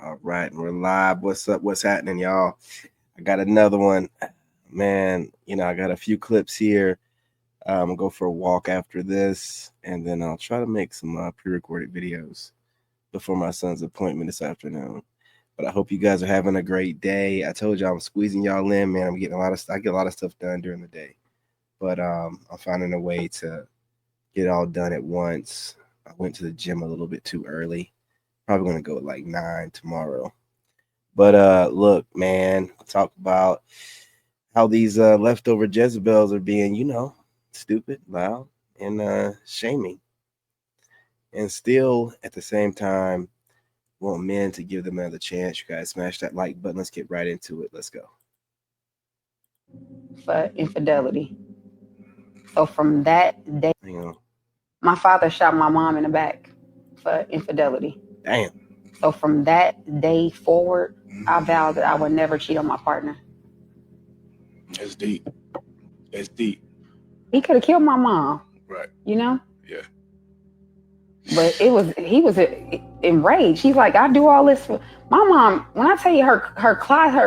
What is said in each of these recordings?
All right, we're live. What's up? What's happening, y'all? I got another one. Man, I got a few clips here. I'm gonna go for a walk after this, and then I'll try to make some pre-recorded videos before my son's appointment this afternoon. But I hope you guys are having a great day. I told y'all I'm squeezing y'all in, man. I get a lot of stuff done during the day, but I'm finding a way to get it all done at once. I went to the gym a little bit too early. Probably gonna go at like 9 tomorrow. But look, man, talk about how these leftover Jezebels are being, stupid, loud, and shaming. And still at the same time want men to give them another chance. You guys smash that like button. Let's get right into it. Let's go. For infidelity. So from that day, Hang on. my father shot my mom in the back for infidelity. Damn. So from that day forward, I vowed that I would never cheat on my partner. That's deep. That's deep. He could have killed my mom. Right. Yeah. But he was enraged. He's like, I do all this for my mom. When I tell you her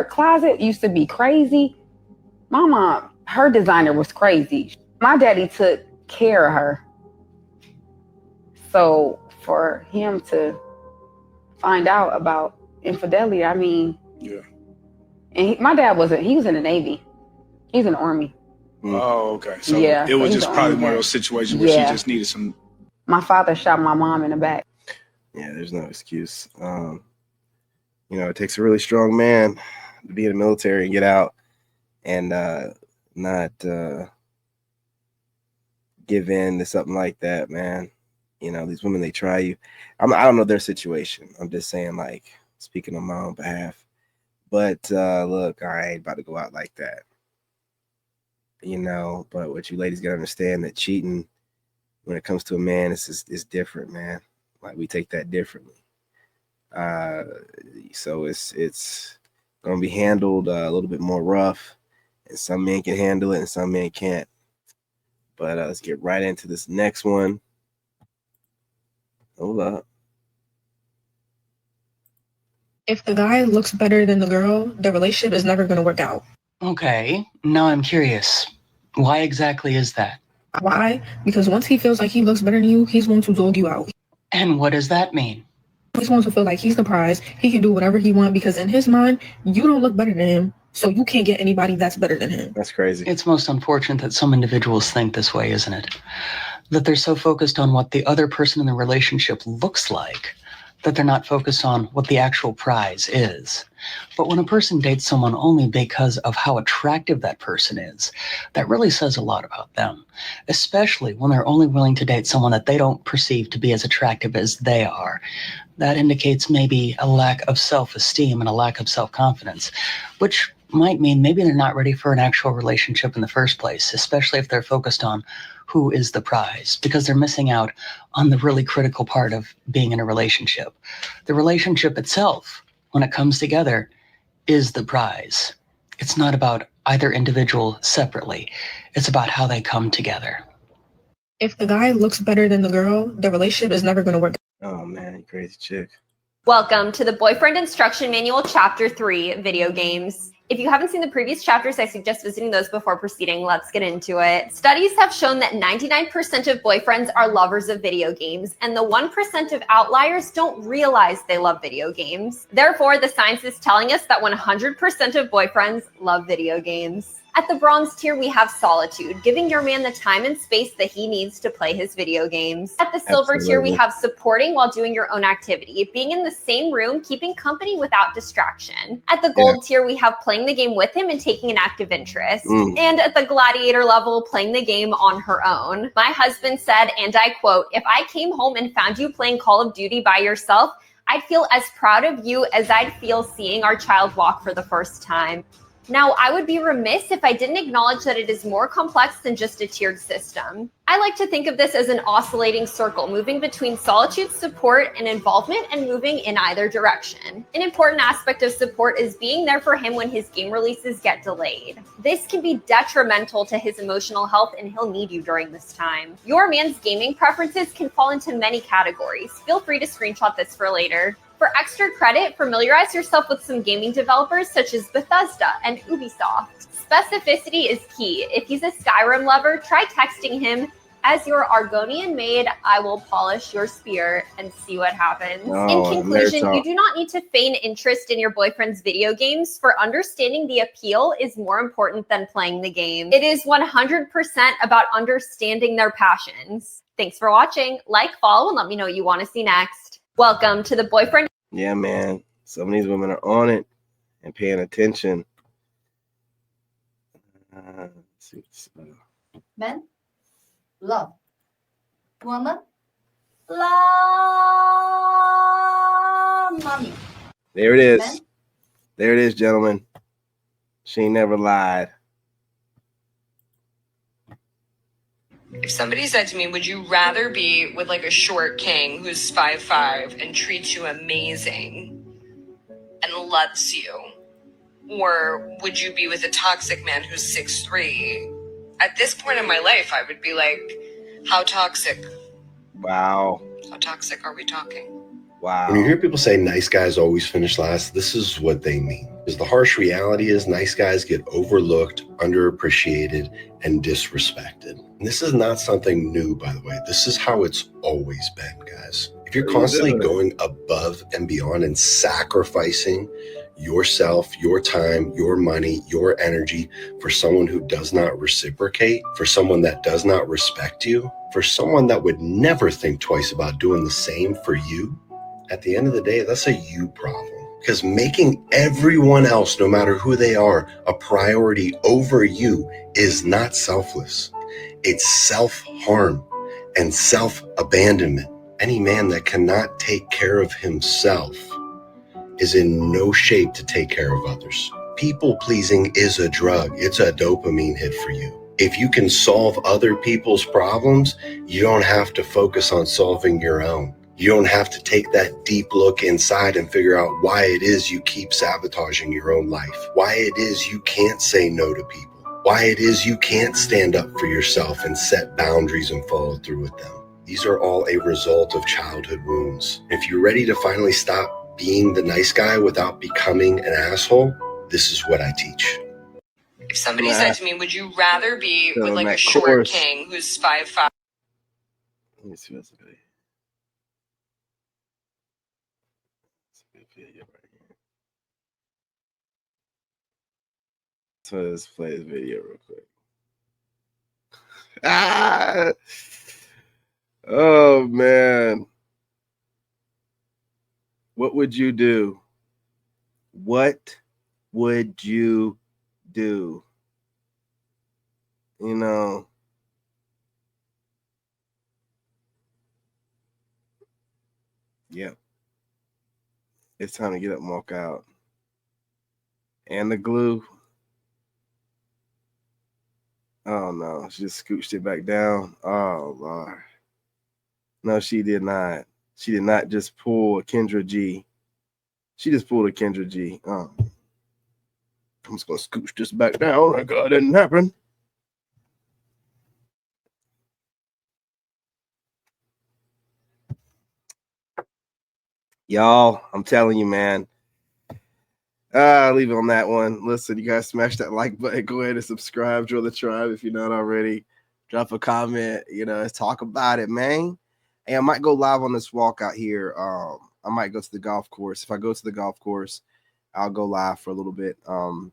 closet used to be crazy. My mom, her designer was crazy. My daddy took care of her. So for him to find out about infidelity, I mean, yeah. And my dad was in the Navy. He's in the Army. Oh, okay. So yeah, it was just probably one of those situations where she just needed some. My father shot my mom in the back. Yeah, there's no excuse. It takes a really strong man to be in the military and get out and not give in to something like that, man. These women, they try you. I don't know their situation. I'm just saying, like, speaking on my own behalf. But look, I ain't about to go out like that. But what you ladies gotta understand that cheating, when it comes to a man, is different, man. Like, we take that differently. So it's gonna be handled a little bit more rough, and some men can handle it and some men can't. But let's get right into this next one. Hold up. If the guy looks better than the girl, the relationship is never going to work out. Okay, now I'm curious. Why exactly is that? Why? Because once he feels like he looks better than you, he's going to dog you out. And what does that mean? He's going to feel like he's the prize. He can do whatever he wants because in his mind, you don't look better than him, so you can't get anybody that's better than him. That's crazy. It's most unfortunate that some individuals think this way, isn't it? That they're so focused on what the other person in the relationship looks like that they're not focused on what the actual prize is. But when a person dates someone only because of how attractive that person is, that really says a lot about them, especially when they're only willing to date someone that they don't perceive to be as attractive as they are. That indicates maybe a lack of self-esteem and a lack of self-confidence, which might mean maybe they're not ready for an actual relationship in the first place, especially if they're focused on who is the prize, because they're missing out on the really critical part of being in a relationship. The relationship itself, when it comes together, is the prize. It's not about either individual separately. It's about how they come together. If the guy looks better than the girl, the relationship is never going to work. Oh, man, crazy chick. Welcome to the Boyfriend Instruction Manual Chapter 3, Video Games. If you haven't seen the previous chapters, I suggest visiting those before proceeding. Let's get into it. Studies have shown that 99% of boyfriends are lovers of video games, and the 1% of outliers don't realize they love video games. Therefore, the science is telling us that 100% of boyfriends love video games. At the bronze tier, we have solitude, giving your man the time and space that he needs to play his video games. At the silver tier, we have supporting while doing your own activity, being in the same room, keeping company without distraction. At the gold tier, we have playing the game with him and taking an active interest. And at the gladiator level, playing the game on her own. My husband said, and I quote, "If I came home and found you playing Call of Duty by yourself, I'd feel as proud of you as I'd feel seeing our child walk for the first time." Now, I would be remiss if I didn't acknowledge that it is more complex than just a tiered system. I like to think of this as an oscillating circle, moving between solitude, support, and involvement, and moving in either direction. An important aspect of support is being there for him when his game releases get delayed. This can be detrimental to his emotional health, and he'll need you during this time. Your man's gaming preferences can fall into many categories. Feel free to screenshot this for later. For extra credit, familiarize yourself with some gaming developers such as Bethesda and Ubisoft. Specificity is key. If he's a Skyrim lover, try texting him, "As your Argonian maid, I will polish your spear," and see what happens. In conclusion, you do not need to feign interest in your boyfriend's video games, for understanding the appeal is more important than playing the game. It is 100% about understanding their passions. Thanks for watching. Like, follow, and let me know what you want to see next. Welcome to the Boyfriend. Yeah, man. Some of these women are on it and paying attention. Men love. Woman love money. There it is. Men? There it is, gentlemen. She never lied. If somebody said to me, would you rather be with like a short king who's 5'5" and treats you amazing and loves you, or would you be with a toxic man who's 6'3"? At this point in my life, I would be like, how toxic? Wow. How toxic are we talking? Wow. When you hear people say nice guys always finish last, this is what they mean. Because the harsh reality is nice guys get overlooked, underappreciated, and disrespected. And this is not something new, by the way. This is how it's always been, guys. If you're constantly going above and beyond and sacrificing yourself, your time, your money, your energy for someone who does not reciprocate, for someone that does not respect you, for someone that would never think twice about doing the same for you, at the end of the day, that's a you problem. Because making everyone else, no matter who they are, a priority over you is not selfless. It's self-harm and self-abandonment. Any man that cannot take care of himself is in no shape to take care of others. People-pleasing is a drug. It's a dopamine hit for you. If you can solve other people's problems, you don't have to focus on solving your own. You don't have to take that deep look inside and figure out why it is you keep sabotaging your own life, why it is you can't say no to people, why it is you can't stand up for yourself and set boundaries and follow through with them. These are all a result of childhood wounds. If you're ready to finally stop being the nice guy without becoming an asshole, this is what I teach. If somebody said to me, would you rather be with like a short king who's 5'5"? Let me see what's good. Video right here. So let's play this video real quick. Oh man. What would you do? What would you do? You know, yeah. It's time to get up and walk out. And the glue. Oh no, she just scooched it back down. Oh Lord. No, she did not. She did not just pull a Kendra G. She just pulled a Kendra G. Oh. I'm just gonna scooch this back down. Oh my God, it didn't happen. Y'all, I'm telling you, man. Leave it on that one. Listen, you guys smash that like button. Go ahead and subscribe. Join the tribe if you're not already. Drop a comment. You know, let's talk about it, man. Hey, I might go live on this walk out here. I might go to the golf course. If I go to the golf course, I'll go live for a little bit on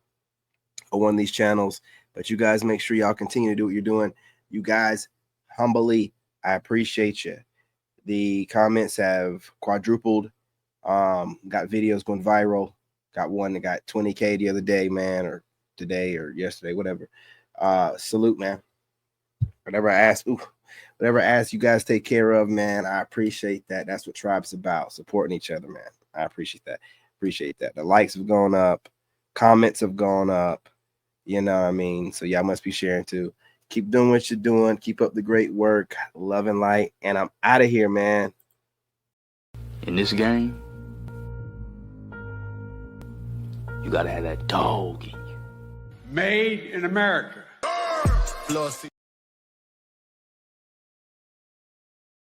one of these channels. But you guys make sure y'all continue to do what you're doing. You guys, humbly, I appreciate you. The comments have quadrupled. Got videos going viral. Got one that got 20K the other day, man, or today or yesterday, whatever. Salute, man. Whatever I ask, you guys take care of, man. I appreciate that. That's what Tribe's about, supporting each other, man. I appreciate that. The likes have gone up. Comments have gone up. You know what I mean? So y'all must be sharing too. Keep doing what you're doing. Keep up the great work. Love and light. And I'm out of here, man. In this game, you gotta have that dog in you. Made in America.